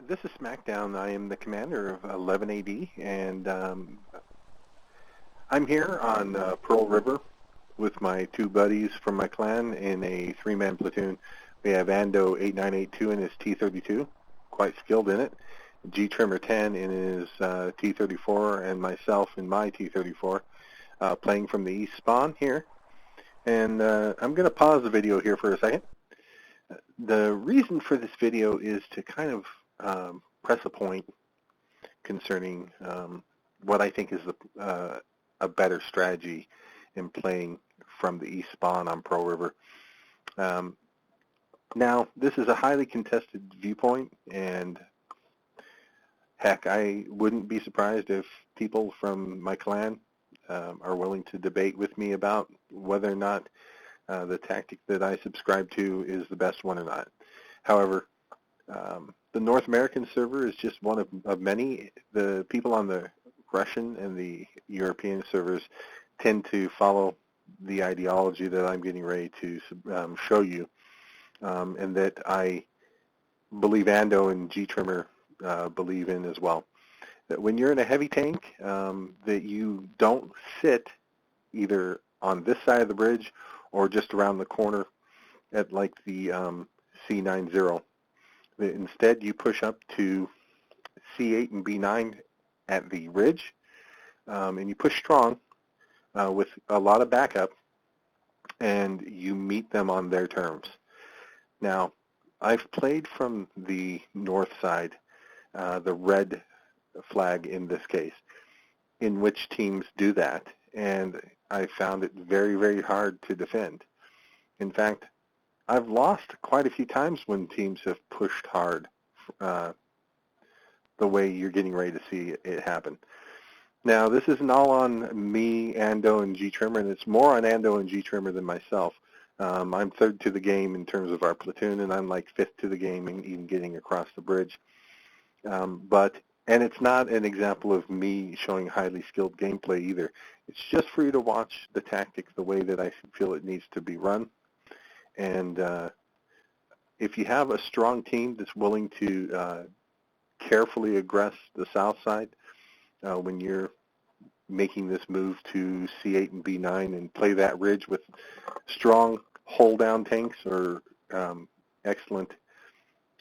This is SmackDown. I am the commander of 11 AD, and I'm here on Pearl River with my two buddies from my clan in a three-man platoon. We have Ando 8982 in his T32, quite skilled in it, G-Trimmer 10 in his T34, and myself in my T34, playing from the East Spawn here. And I'm going to pause the video here for a second. The reason for this video is to kind of press a point concerning what I think is a better strategy in playing from the East Spawn on Pearl River. Now, this is a highly contested viewpoint, and heck, I wouldn't be surprised if people from my clan are willing to debate with me about whether or not the tactic that I subscribe to is the best one or not. However, the North American server is just one of many. The people on the Russian and the European servers tend to follow the ideology that I'm getting ready to show you, and that I believe Ando and G-Trimmer believe in as well. That when you're in a heavy tank, that you don't sit either on this side of the bridge or just around the corner at like the C90. Instead, you push up to C8 and B9 at the ridge, and you push strong with a lot of backup, and you meet them on their terms. Now, I've played from the north side, the red flag in this case, in which teams do that, and I found it very, very hard to defend. In fact, I've lost quite a few times when teams have pushed hard the way you're getting ready to see it happen. Now, this isn't all on me, Ando, and G-Trimmer, and it's more on Ando and G-Trimmer than myself. I'm third to the game in terms of our platoon, and I'm like fifth to the game in even getting across the bridge. And it's not an example of me showing highly skilled gameplay either. It's just for you to watch the tactic the way that I feel it needs to be run. And if you have a strong team that's willing to carefully aggress the south side when you're making this move to C8 and B9 and play that ridge with strong hold-down tanks or excellent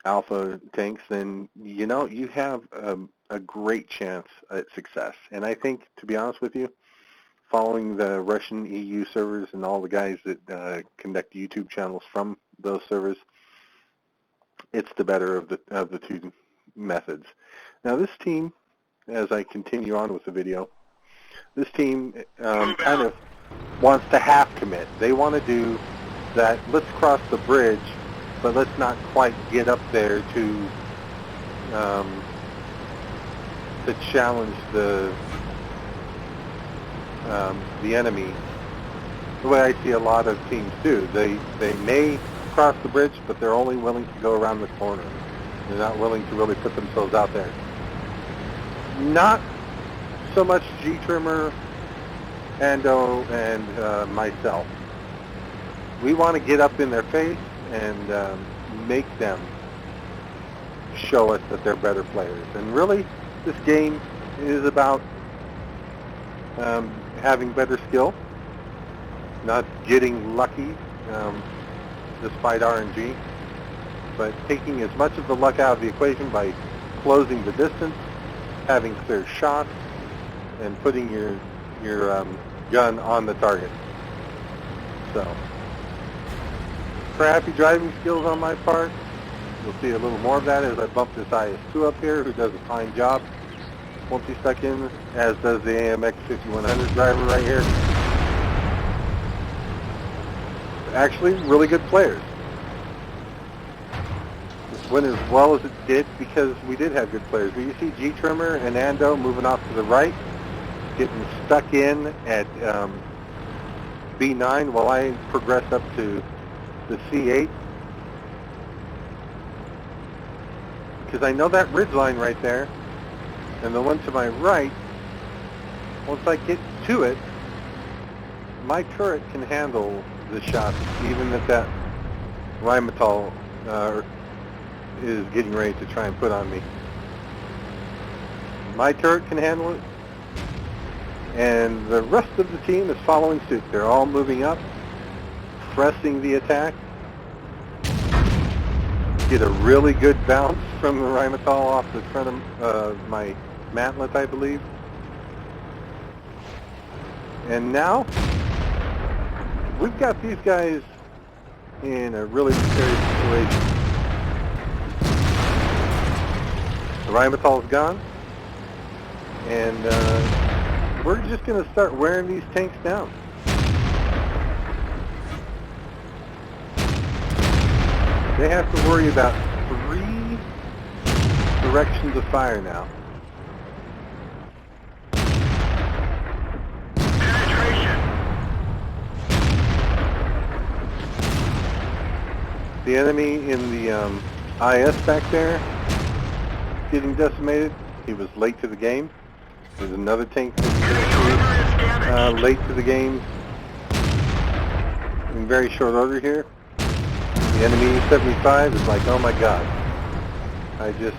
alpha tanks, then you know you have a great chance at success. And I think, to be honest with you, following the Russian EU servers and all the guys that conduct YouTube channels from those servers, it's the better of the two methods. Now, this team, as I continue on with the video, this team kind of wants to half commit. They want to do that, let's cross the bridge, but let's not quite get up there to challenge the enemy the way I see a lot of teams do. They may cross the bridge, but they're only willing to go around the corner. They're not willing to really put themselves out there. Not so much G-Trimmer, Ando, and myself. We want to get up in their face and make them show us that they're better players. And really, this game is about having better skill, not getting lucky despite RNG, but taking as much of the luck out of the equation by closing the distance, having clear shots, and putting your gun on the target. So, crappy driving skills on my part. You'll see a little more of that as I bump this IS-2 up here, who does a fine job once he's stuck in, as does the AMX 5100 driver right here. Actually, really good players. This went as well as it did because we did have good players. But you see G-Trimmer and Ando moving off to the right, getting stuck in at B9 while I progress up to the C8. Because I know that ridge line right there, and the one to my right, once I get to it, my turret can handle the shots, even at that Rheinmetall is getting ready to try and put on me. My turret can handle it, and the rest of the team is following suit. They're all moving up, pressing the attack. Get a really good bounce from the Rheinmetall off the front of my mantlet, I believe. And now, we've got these guys in a really precarious situation. The Rheinmetall's gone, and we're just going to start wearing these tanks down. They have to worry about 3 directions of fire now. Penetration. The enemy in the IS back there getting decimated. He was late to the game. There's another tank that's late to the game in very short order here. The enemy 75 is like, oh my God, I just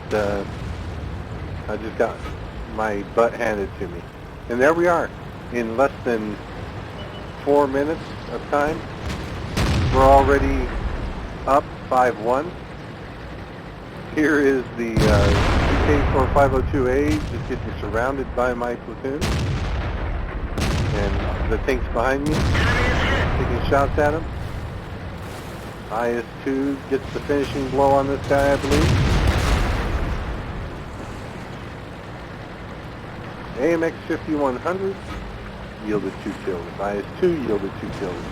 got my butt handed to me. And there we are, in less than 4 minutes of time. We're already up 5-1. Here is the CK-4502A just getting surrounded by my platoon. And the tanks behind me, taking shots at him. IS-2 gets the finishing blow on this guy, I believe. AMX 5100 yielded 2 kills. IS-2 yielded 2 kills.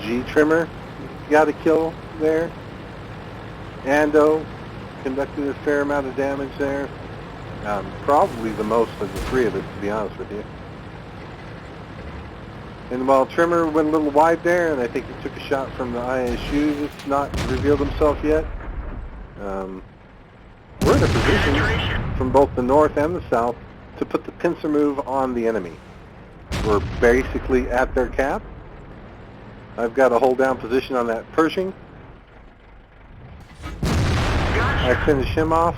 G Trimmer got a kill there. Ando conducted a fair amount of damage there. Probably the most of the 3 of us, to be honest with you. And while Trimmer went a little wide there, and I think he took a shot from the ISU that's not revealed himself yet. We're in a position from both the north and the south to put the pincer move on the enemy. We're basically at their cap. I've got a hold down position on that Pershing. I finish him off.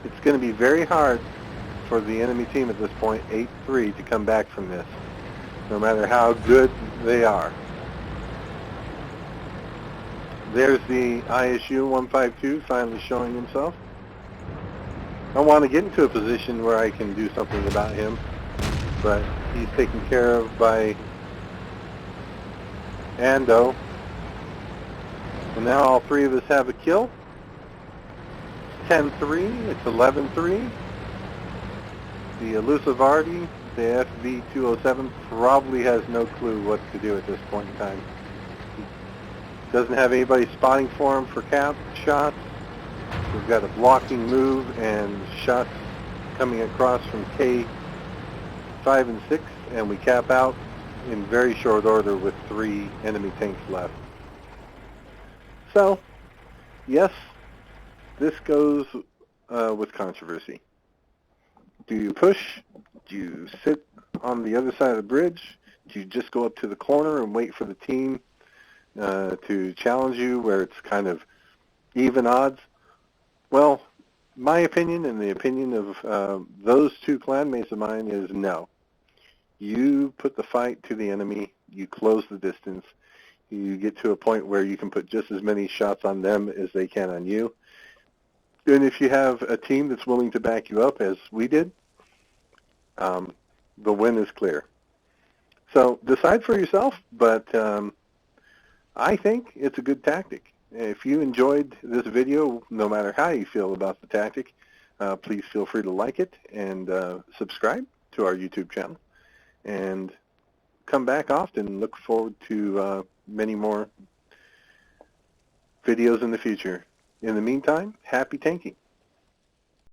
It's going to be very hard for the enemy team at this point, 8-3, to come back from this, no matter how good they are. There's the ISU 152 finally showing himself. I want to get into a position where I can do something about him, but he's taken care of by Ando. And now all 3 of us have a kill. 10-3, it's 11-3. The Lucivardi, the FV-207, probably has no clue what to do at this point in time. He doesn't have anybody spotting for him for cap shots. We've got a blocking move and shots coming across from K5 and 6, and we cap out in very short order with 3 enemy tanks left. So, yes, this goes with controversy. Do you push? Do you sit on the other side of the bridge? Do you just go up to the corner and wait for the team to challenge you where it's kind of even odds? Well, my opinion and the opinion of those 2 clanmates of mine is no. You put the fight to the enemy. You close the distance. You get to a point where you can put just as many shots on them as they can on you. And if you have a team that's willing to back you up, as we did, the win is clear. So decide for yourself, but I think it's a good tactic. If you enjoyed this video, no matter how you feel about the tactic, please feel free to like it and subscribe to our YouTube channel. And come back often. Look forward to many more videos in the future. In the meantime, happy tanking.